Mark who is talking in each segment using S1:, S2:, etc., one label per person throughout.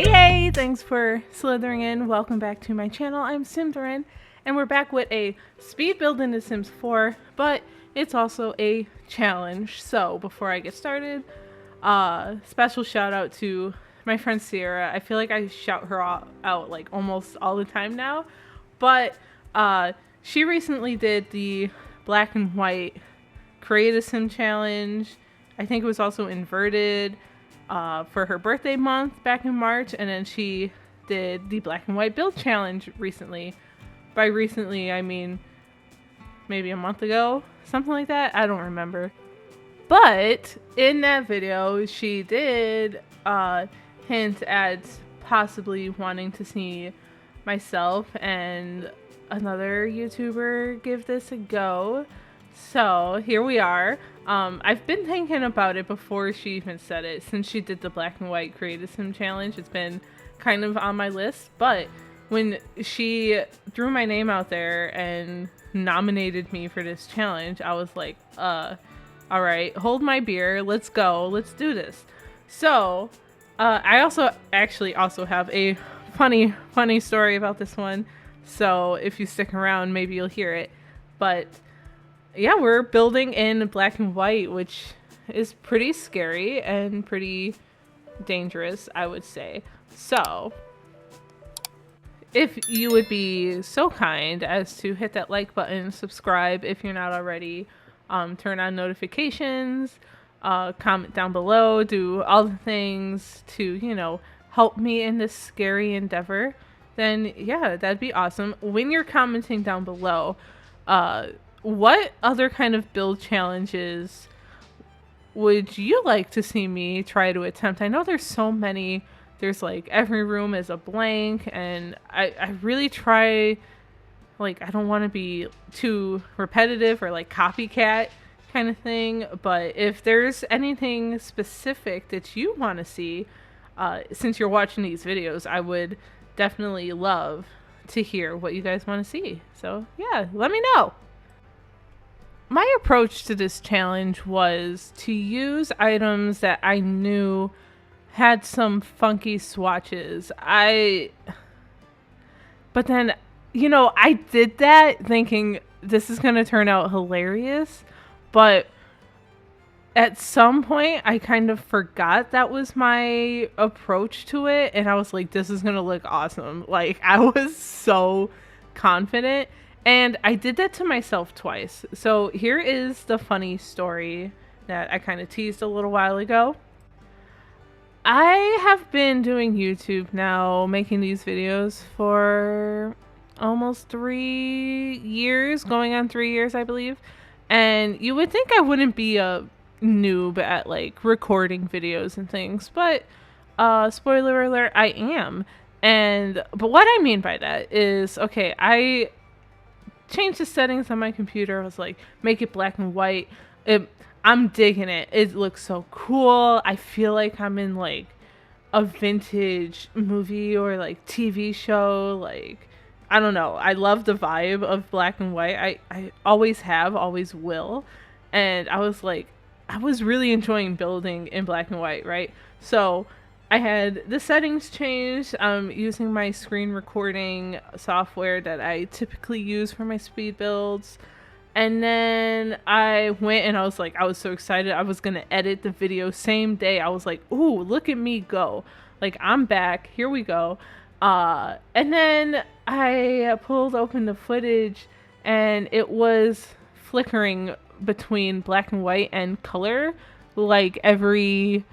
S1: Hey, thanks for slithering in. Welcome back to my channel. I'm Symtherin, and we're back with a speed build into Sims 4, but it's also a challenge. So before I get started, special shout out to my friend Sierra. I feel like I shout her out like almost all the time now, but she recently did the black and white create a sim challenge. I think it was also inverted for her birthday month back in March, and then she did the black and white build challenge recently. By recently, I mean maybe a month ago, something like that. I don't remember. But in that video, she did hint at possibly wanting to see myself and another YouTuber give this a go. So here we are. I've been thinking about it before she even said it. Since she did the black and white create a sim challenge, it's been kind of on my list. But when she threw my name out there and nominated me for this challenge, I was like, all right, hold my beer. Let's go. Let's do this. So I also have a funny story about this one. So if you stick around, maybe you'll hear it. But yeah, we're building in black and white, which is pretty scary and pretty dangerous, I would say. So if you would be so kind as to hit that like button, subscribe if you're not already, turn on notifications, comment down below, do all the things to, you know, help me in this scary endeavor, then yeah, that'd be awesome. When you're commenting down below, what other kind of build challenges would you like to see me try to attempt? I know there's so many. There's like every room is a blank, and I really try, like, I don't want to be too repetitive or like copycat kind of thing, but if there's anything specific that you want to see, since you're watching these videos, I would definitely love to hear what you guys want to see. So yeah, let me know. My approach to this challenge was to use items that I knew had some funky swatches. But then, you know, I did that thinking this is going to turn out hilarious, but at some point I kind of forgot that was my approach to it, and I was like, this is going to look awesome. Like, I was so confident. And I did that to myself twice. So here is the funny story that I kind of teased a little while ago. I have been doing YouTube now, making these videos for almost 3 years, going on 3 years, I believe. And you would think I wouldn't be a noob at like recording videos and things, but spoiler alert, I am. But what I mean by that is, okay, I changed the settings on my computer. I was like, make it black and white. I'm digging it. It looks so cool. I feel like I'm in like a vintage movie or like TV show. Like, I don't know. I love the vibe of black and white. I always have, always will. And I was like, I was really enjoying building in black and white, right? So I had the settings changed. I'm using my screen recording software that I typically use for my speed builds. And then I went and I was like, I was so excited. I was going to edit the video same day. I was like, ooh, look at me go. Like, I'm back. Here we go. And then I pulled open the footage and it was flickering between black and white and color like every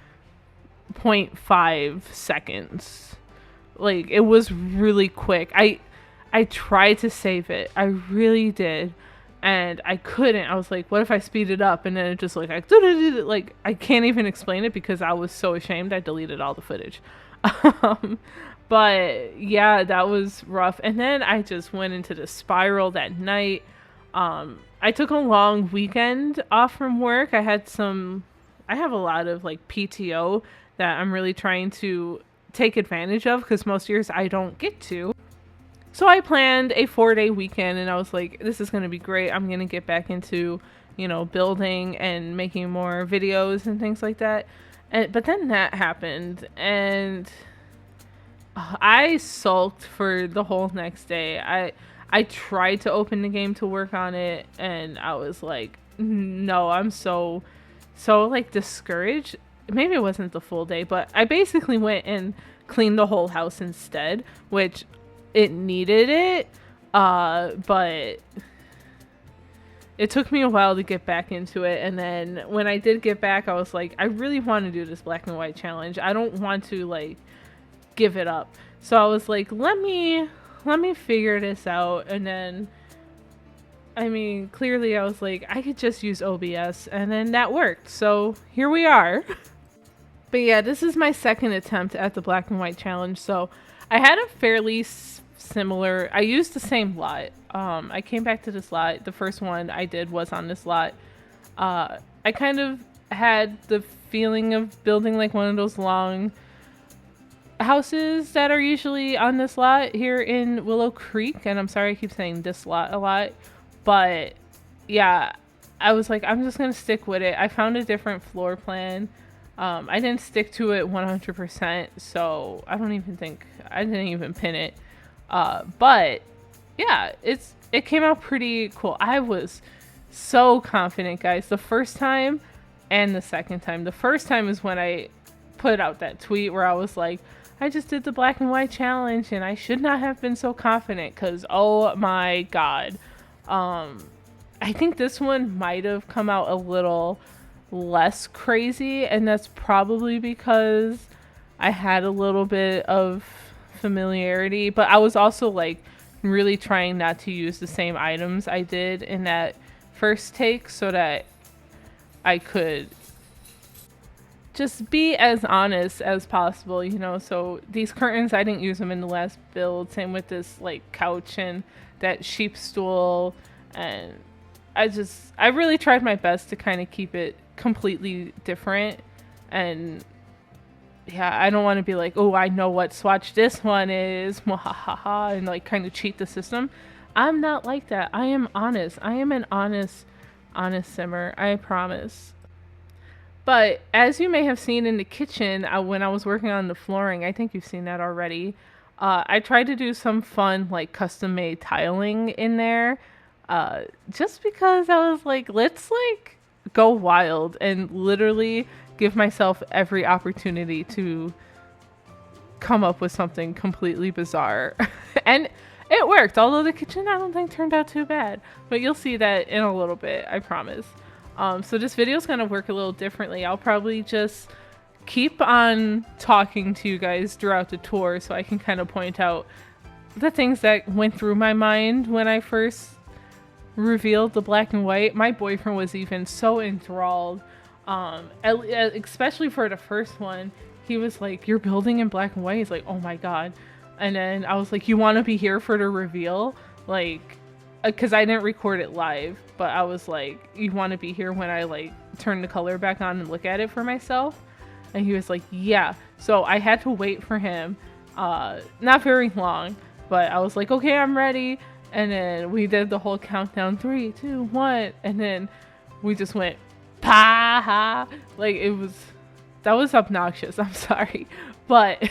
S1: 0.5 seconds. Like, it was really quick. I tried to save it. I really did. And I couldn't. I was like, what if I speed it up? And then it just like I can't even explain it because I was so ashamed. I deleted all the footage. But yeah, that was rough. And then I just went into the spiral that night. I took a long weekend off from work. I have a lot of like PTO that I'm really trying to take advantage of because most years I don't get to. So I planned a 4-day weekend and I was like, this is going to be great. I'm going to get back into, you know, building and making more videos and things like that. But then that happened, and I sulked for the whole next day. I tried to open the game to work on it, and I was like, no, I'm so like discouraged. Maybe it wasn't the full day, but I basically went and cleaned the whole house instead, which it needed it. But it took me a while to get back into it, and then when I did get back, I was like, I really want to do this black and white challenge. I don't want to like give it up. So I was like, let me figure this out. And then I mean, clearly I was like, I could just use OBS, and then that worked. So here we are. But yeah, this is my second attempt at the black and white challenge. So I had a fairly similar, I used the same lot. I came back to this lot. The first one I did was on this lot. I kind of had the feeling of building like one of those long houses that are usually on this lot here in Willow Creek. And I'm sorry I keep saying this lot a lot, but yeah, I was like, I'm just gonna stick with it. I found a different floor plan. I didn't stick to it 100%, so I didn't even pin it. But yeah, it came out pretty cool. I was so confident, guys, the first time and the second time. The first time is when I put out that tweet where I was like, I just did the black and white challenge and I should not have been so confident, because oh my god. I think this one might have come out a little less crazy, and that's probably because I had a little bit of familiarity, but I was also like really trying not to use the same items I did in that first take so that I could just be as honest as possible, you know. So these curtains, I didn't use them in the last build. Same with this like couch and that sheep stool. And I really tried my best to kind of keep it completely different. And yeah, I don't want to be like, oh, I know what swatch this one is, mwahaha, and like kind of cheat the system. I'm not like that. I am honest. I am an honest simmer. I promise. But as you may have seen in the kitchen, when I was working on the flooring, I think you've seen that already. I tried to do some fun, like custom made tiling in there, just because I was like, let's like go wild and literally give myself every opportunity to come up with something completely bizarre. And it worked, although the kitchen I don't think turned out too bad. But you'll see that in a little bit, I promise. So this video is going to work a little differently. I'll probably just keep on talking to you guys throughout the tour so I can kind of point out the things that went through my mind when I first revealed the black and white. My boyfriend was even so enthralled, especially for the first one. He was like, you're building in black and white? He's like, oh my god. And then I was like, you want to be here for the reveal? Like, because I didn't record it live, but I was like, you want to be here when I like turn the color back on and look at it for myself? And he was like, yeah. So I had to wait for him, not very long, but I was like, okay, I'm ready. And then we did the whole countdown, 3, 2, 1, and then we just went pa. Like that was obnoxious. I'm sorry, but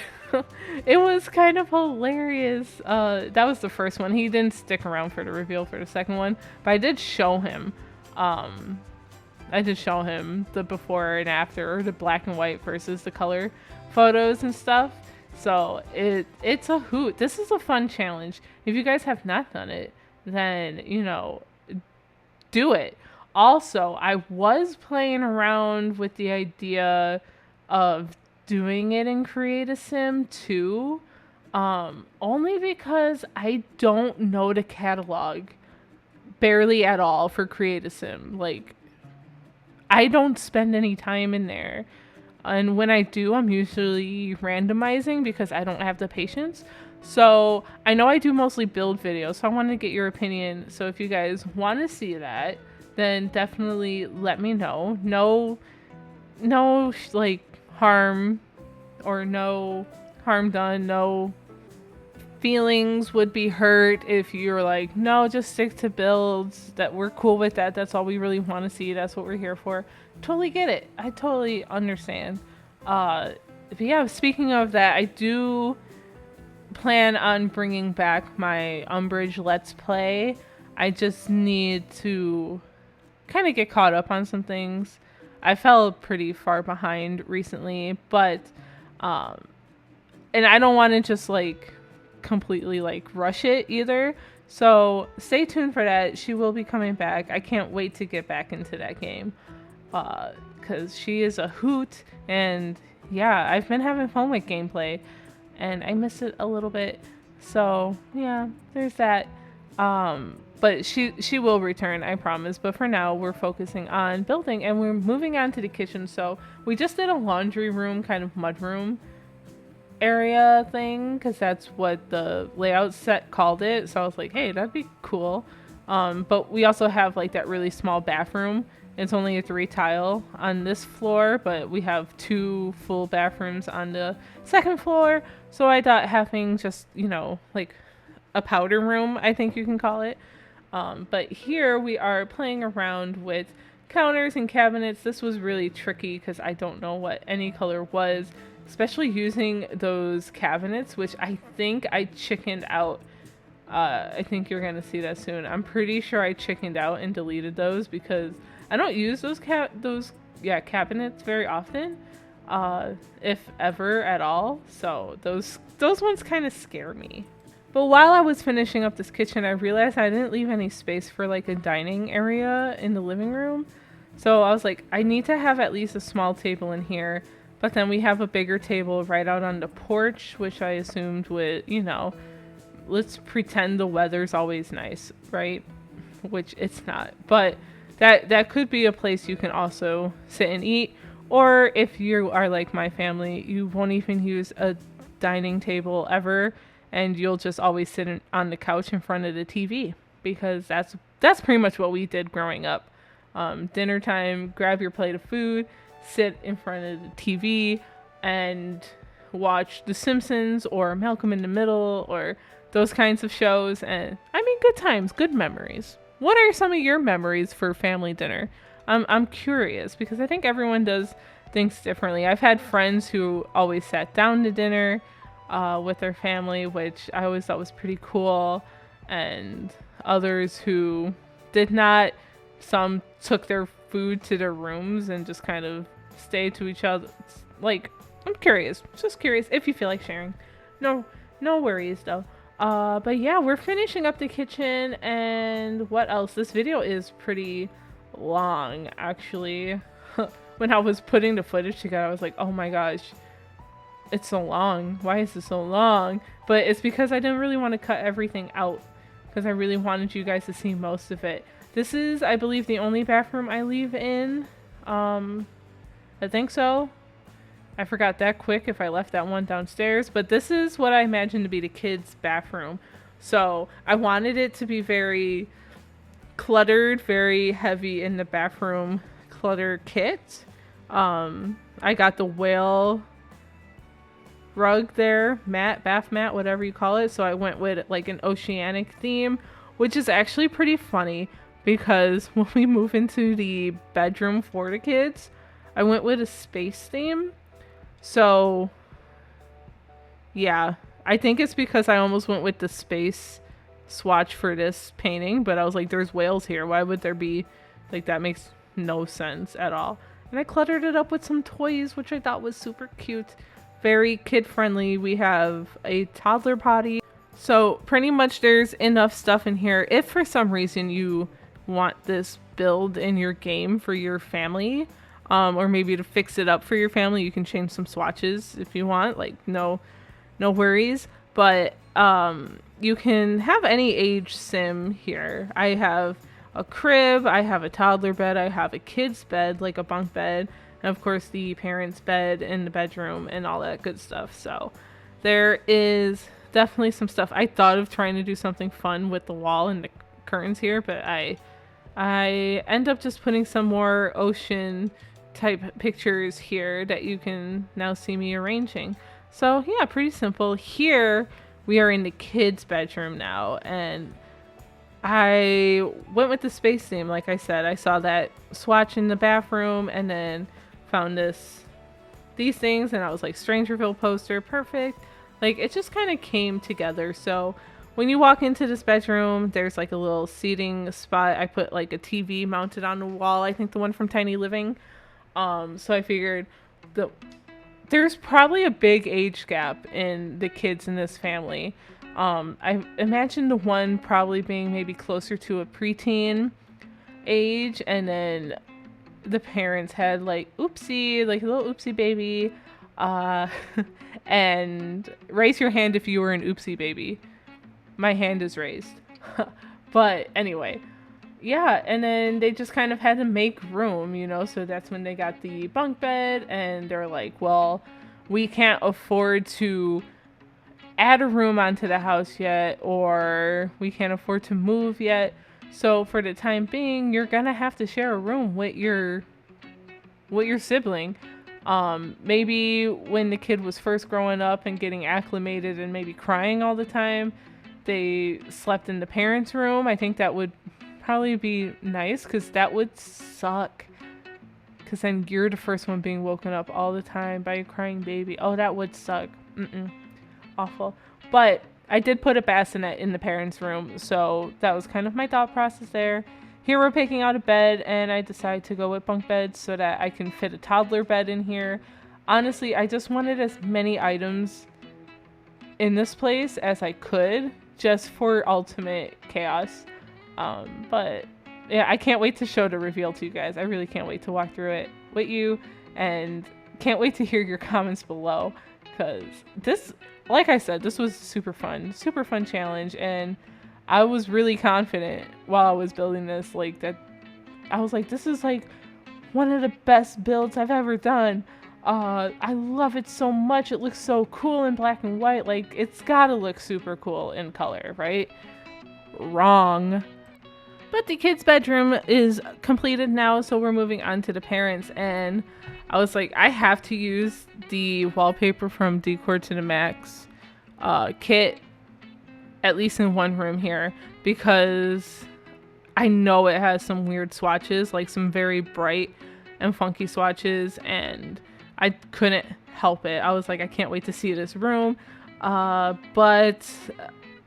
S1: it was kind of hilarious. That was the first one. He didn't stick around for the reveal for the second one, but I did show him. I did show him the before and after, or the black and white versus the color photos and stuff. So it's a hoot. This is a fun challenge. If you guys have not done it, then, you know, do it. Also, I was playing around with the idea of doing it in Create a Sim too, only because I don't know the catalog barely at all for Create a Sim. Like, I don't spend any time in there, and when I do, I'm usually randomizing because I don't have the patience. So I know I do mostly build videos, so I wanted to get your opinion. So if you guys want to see that, then definitely let me know. No like harm, or no harm done, no feelings would be hurt if you're like, no, just stick to builds. That we're cool with that. That's all we really want to see. That's what we're here for. Totally get it. I totally understand. But yeah, speaking of that, I do plan on bringing back my Umbridge Let's Play. I just need to kind of get caught up on some things. I fell pretty far behind recently, but and I don't want to just like completely like rush it either. So stay tuned for that. She will be coming back. I can't wait to get back into that game because she is a hoot. And yeah, I've been having fun with gameplay and I miss it a little bit. So yeah, there's that. But she will return, I promise. But for now, we're focusing on building and we're moving on to the kitchen. So we just did a laundry room, kind of mud room area thing, because that's what the layout set called it. So I was like, hey, that'd be cool. But we also have like that really small bathroom. It's only a 3 tile on this floor, but we have 2 full bathrooms on the second floor. So I thought having just, you know, like a powder room, I think you can call it. But here we are playing around with counters and cabinets. This was really tricky because I don't know what any color was, especially using those cabinets, which I think I chickened out. I think you're going to see that soon. I'm pretty sure I chickened out and deleted those because I don't use those cabinets very often, if ever at all. So those ones kind of scare me. But while I was finishing up this kitchen, I realized I didn't leave any space for like a dining area in the living room. So I was like, I need to have at least a small table in here. But then we have a bigger table right out on the porch, which I assumed would, you know, let's pretend the weather's always nice, right? Which it's not. But that could be a place you can also sit and eat. Or if you are like my family, you won't even use a dining table ever. And you'll just always sit on the couch in front of the TV because that's pretty much what we did growing up. Dinner time, grab your plate of food, sit in front of the TV, and watch The Simpsons or Malcolm in the Middle or those kinds of shows. And I mean, good times, good memories. What are some of your memories for family dinner? I'm curious because I think everyone does things differently. I've had friends who always sat down to dinner with their family, which I always thought was pretty cool, and others who did not. Some took their food to their rooms and just kind of stayed to each other. Like, I'm curious, just curious if you feel like sharing. No worries though. But yeah, we're finishing up the kitchen, and what else? This video is pretty long, actually. When I was putting the footage together, I was like, oh my gosh, it's so long. Why is it so long? But it's because I didn't really want to cut everything out because I really wanted you guys to see most of it. This is, I believe, the only bathroom I leave in. I think so. I forgot that quick if I left that one downstairs. But this is what I imagine to be the kids' bathroom. So I wanted it to be very cluttered, very heavy in the bathroom clutter kit. I got the whale rug there, bath mat, whatever you call it. So I went with like an oceanic theme, which is actually pretty funny because when we move into the bedroom for the kids, I went with a space theme. So yeah, I think it's because I almost went with the space swatch for this painting, but I was like, there's whales here. Why would there be, like, that makes no sense at all. And I cluttered it up with some toys, which I thought was super cute. Very kid-friendly. We have a toddler potty. So pretty much there's enough stuff in here. If for some reason you want this build in your game for your family, or maybe to fix it up for your family, you can change some swatches if you want. Like, no worries. But you can have any age sim here. I have a crib, I have a toddler bed, I have a kid's bed, like a bunk bed, and of course the parents' bed in the bedroom and all that good stuff. So there is definitely some stuff. I thought of trying to do something fun with the wall and the curtains here, but I end up just putting some more ocean type pictures here that you can now see me arranging. So yeah, pretty simple. Here we are in the kids' bedroom now, and I went with the space theme. Like I said, I saw that swatch in the bathroom and then found these things, and I was like, Strangerville poster, perfect. Like, it just kind of came together. So when you walk into this bedroom, there's like a little seating spot. I put like a TV mounted on the wall. I think the one from Tiny Living. So I figured the there's probably a big age gap in the kids in this family. I imagine the one probably being maybe closer to a preteen age, and then the parents had like oopsie, like a little oopsie baby. Uh, and raise your hand if you were an oopsie baby. My hand is raised. But anyway, yeah, and then they just kind of had to make room, you know, so that's when they got the bunk bed, and they're like, well, we can't afford to add a room onto the house yet, or we can't afford to move yet. So for the time being, you're gonna have to share a room with your sibling. Maybe when the kid was first growing up and getting acclimated and maybe crying all the time, they slept in the parents' room. I think that would probably be nice, because that would suck. Because then you're the first one being woken up all the time by a crying baby. Oh, that would suck. Awful. But I did put a bassinet in the parents' room, so that was kind of my thought process there. Here we're picking out a bed, and I decided to go with bunk beds so that I can fit a toddler bed in here. Honestly, I just wanted as many items in this place as I could, just for ultimate chaos. But yeah, I can't wait to show the reveal to you guys. I really can't wait to walk through it with you, and can't wait to hear your comments below, because this, like I said, this was super fun challenge, and I was really confident while I was building this, like, that I was like, this is like one of the best builds I've ever done. I love it so much. It looks so cool in black and white. Like, it's gotta look super cool in color, right? Wrong. But the kids' bedroom is completed now, so we're moving on to the parents, and I was like, I have to use the wallpaper from Decor to the Max kit, at least in one room here, because I know it has some weird swatches, like some very bright and funky swatches, and I couldn't help it. I was like, I can't wait to see this room. But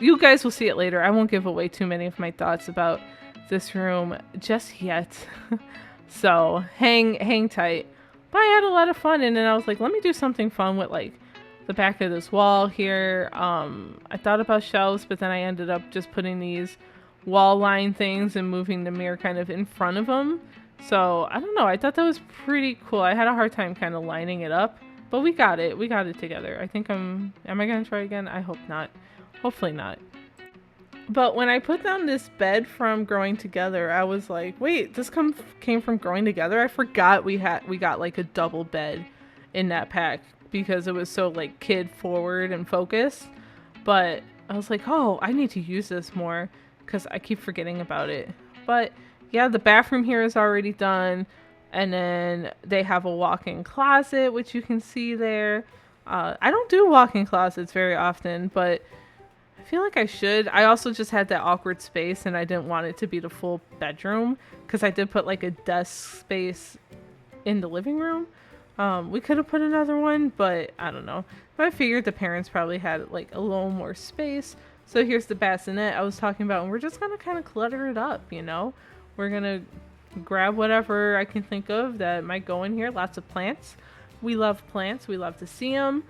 S1: you guys will see it later. I won't give away too many of my thoughts about this room just yet. So hang tight. But I had a lot of fun, and then I was like, let me do something fun with like the back of this wall here. I thought about shelves, but then I ended up just putting these wall line things and moving the mirror kind of in front of them. So I don't know, I thought that was pretty cool. I had a hard time kind of lining it up, but we got it together. I think am I gonna try again? I hope not. Hopefully not. But when I put down this bed from Growing Together, I was like, wait, this came from Growing Together? I forgot we got like a double bed in that pack, because it was so like kid forward and focused. But I was like, oh, I need to use this more, because I keep forgetting about it. But yeah, the bathroom here is already done, and then they have a walk-in closet, which you can see there. I don't do walk-in closets very often, but I feel like I should. I also just had that awkward space, and I didn't want it to be the full bedroom, because I did put like a desk space in the living room. We could have put another one, but I don't know. But I figured the parents probably had like a little more space. So here's the bassinet I was talking about, and we're just gonna kind of clutter it up, you know? We're gonna grab whatever I can think of that might go in here. Lots of plants. We love plants. We love to see them.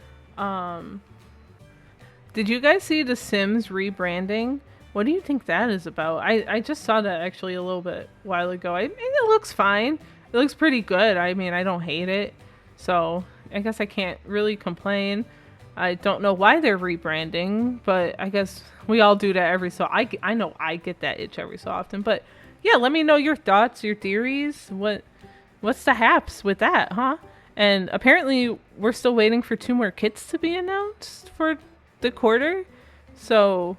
S1: Did you guys see The Sims rebranding? What do you think that is about? I just saw that actually a little bit while ago. I mean, it looks fine. It looks pretty good. I mean, I don't hate it. So I guess I can't really complain. I don't know why they're rebranding, but I guess we all do that every so. I know I get that itch every so often. But yeah, let me know your thoughts, your theories. What's the haps with that, huh? And apparently we're still waiting for 2 more kits to be announced for the quarter. So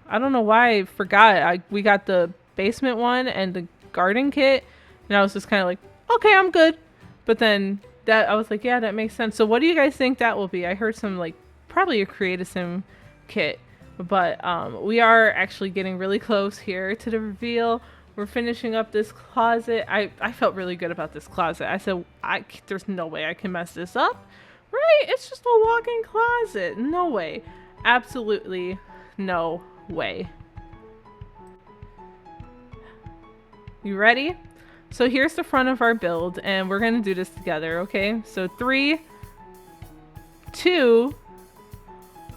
S1: I don't know why I forgot. We got the basement one and the garden kit, and I was just kind of like, okay, I'm good. But then that I was like, yeah, that makes sense. So what do you guys think that will be? I heard some like probably a Create Sim kit, but we are actually getting really close here to the reveal. We're finishing up this closet. I felt really good about this closet. I said, there's no way I can mess this up. Right? It's just a walk-in closet. No way. Absolutely no way. You ready? So here's the front of our build, and we're gonna do this together, okay? So 3, 2,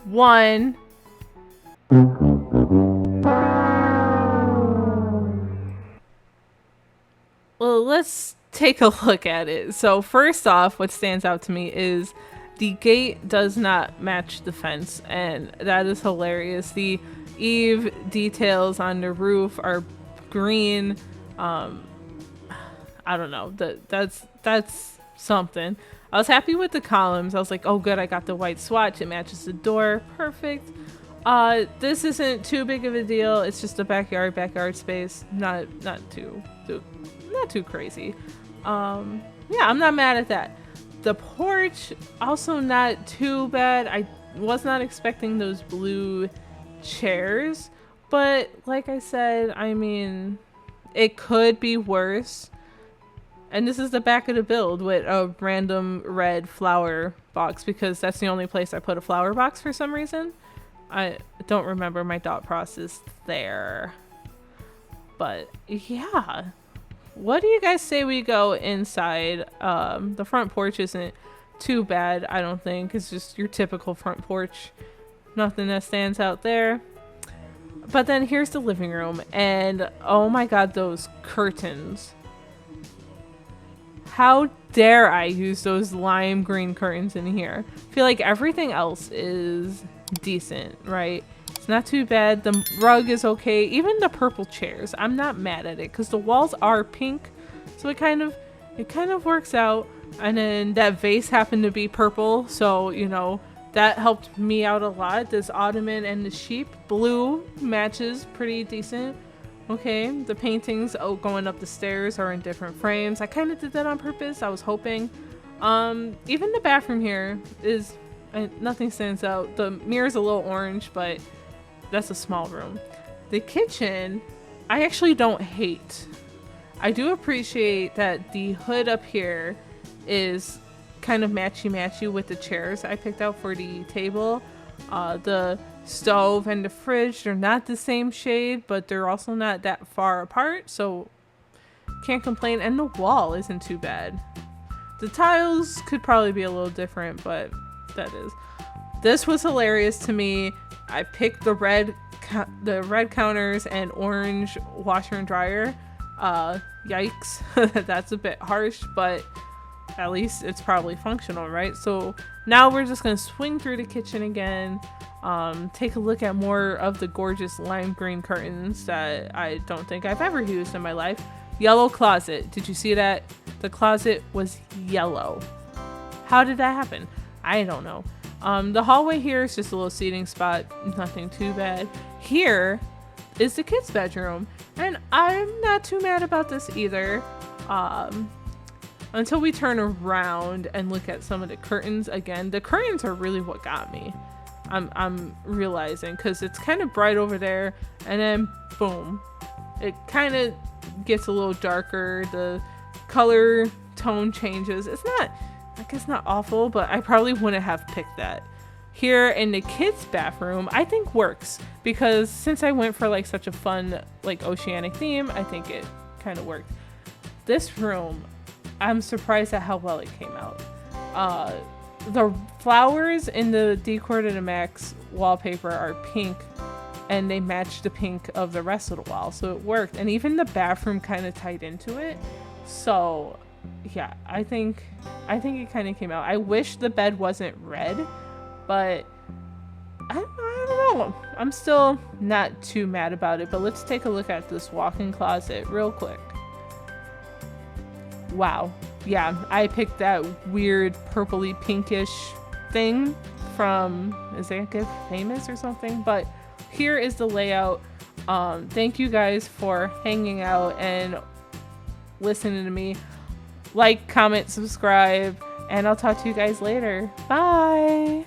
S1: 1. Well, let's take a look at it. So first off, what stands out to me is the gate does not match the fence, and that is hilarious. The eave details on the roof are green. I don't know. That's something. I was happy with the columns. I was like, oh good, I got the white swatch. It matches the door. Perfect. This isn't too big of a deal. It's just a backyard space. Not too crazy. Yeah, I'm not mad at that. The porch, also not too bad. I was not expecting those blue chairs, but like I said, I mean, it could be worse. And this is the back of the build with a random red flower box because that's the only place I put a flower box for some reason. I don't remember my thought process there. But yeah. What do you guys say we go inside? The front porch isn't too bad, I don't think. It's just your typical front porch. Nothing that stands out there. But then here's the living room, and oh my god, those curtains. How dare I use those lime green curtains in here? I feel like everything else is decent, right? It's not too bad. The rug is okay. Even the purple chairs, I'm not mad at it because the walls are pink, so it kind of works out. And then that vase happened to be purple, so you know that helped me out a lot. This ottoman and the sheep blue matches pretty decent. Okay, the paintings going up the stairs are in different frames. I kind of did that on purpose. I was hoping. Even the bathroom here is nothing stands out. The mirror's a little orange, but that's a small room. The kitchen, I actually don't hate. I do appreciate that the hood up here is kind of matchy-matchy with the chairs I picked out for the table. The stove and the fridge, they're not the same shade, but they're also not that far apart, so can't complain. And the wall isn't too bad. The tiles could probably be a little different, but that is. This was hilarious to me. I picked the red counters and orange washer and dryer. Yikes. That's a bit harsh, but at least it's probably functional, right? So now we're just gonna swing through the kitchen again, take a look at more of the gorgeous lime green curtains that I don't think I've ever used in my life. Yellow closet. Did you see that? The closet was yellow. How did that happen? I don't know. The hallway here is just a little seating spot. Nothing too bad. Here is the kids' bedroom, and I'm not too mad about this either. Until we turn around and look at some of the curtains again. The curtains are really what got me. I'm realizing, because it's kind of bright over there, and then boom, it kind of gets a little darker. The color tone changes. It's not, I guess, not awful, but I probably wouldn't have picked that. Here in the kids' bathroom, I think works, because since I went for like such a fun like oceanic theme, I think it kind of worked. This room, I'm surprised at how well it came out. The flowers in the Decor to the Max wallpaper are pink, and they match the pink of the rest of the wall, so it worked. And even the bathroom kind of tied into it. So yeah, I think it kind of came out. I wish the bed wasn't red, but I don't know. I'm still not too mad about it. But let's take a look at this walk-in closet real quick. Wow. Yeah, I picked that weird purpley pinkish thing from, is it Get Famous or something? But here is the layout. Thank you guys for hanging out and listening to me. Like, comment, subscribe, and I'll talk to you guys later. Bye!